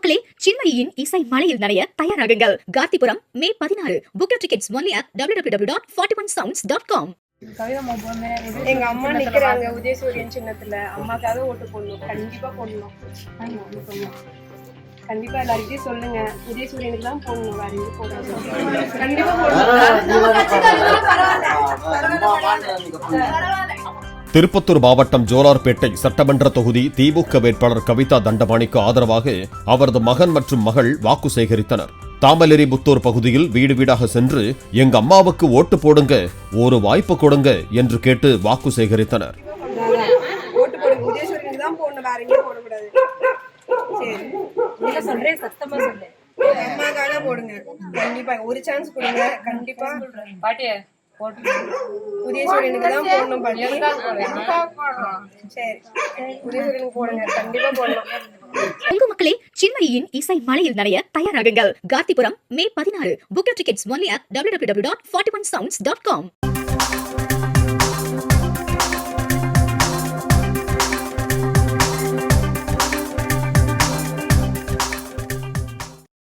மக்களே, சின்மயியின் இசை மலையில் நனைய தயாராகுங்கள். கார்த்திபுரம் மே 16. Book tickets only at www.41sounds.com. எங்க அம்மா நிக்கிறாங்க உதயசூரியன் சின்னத்துல. அம்மாக்காக ஓட்டு போடணும், கண்டிப்பா போடணும். கண்டிப்பா எல்லார்கிட்டயும் சொல்லுங்க, உதயசூரியனுக்கு தான் போடணும், வேற எங்க போடாது. கண்டிப்பா போடணும். திருப்பத்தூர் மாவட்டம் ஜோலார்பேட்டை சட்டமன்ற தொகுதி திமுக வேட்பாளர் கவிதா தண்டபாணிக்கு ஆதரவாக அவரது மகன் மற்றும் மகள் வாக்கு சேகரித்தனர். தாமலேரிபுத்தூர் பகுதியில் வீடு வீடாக சென்று எங்க அம்மாவுக்கு ஓட்டு போடுங்க, ஒரு வாய்ப்பு கொடுங்க என்று கேட்டு வாக்கு சேகரித்தனர். ஓட்டு போடுங்க, உதயசூரியனுக்கு தான் போடணும், வேற எங்கேயும் போடக்கூடாது. சரி, சத்தமா சொல்லு. அம்மாக்காக போடுங்க, கண்டிப்பா ஒரு சான்ஸ் கொடுங்க. கண்டிப்பா பாட்டிய உதயசூரியனுக்கு தான் போடணும். சரி, உதயசூரியனுக்கு போடுங்க, கண்டிப்பா போடணும். உங்க மக்களே, சின்மயியின் இசை மலையில் நனைய தயாராகுங்கள். கார்த்திபுரம் மே 16. Book tickets only at www.41sounds.com.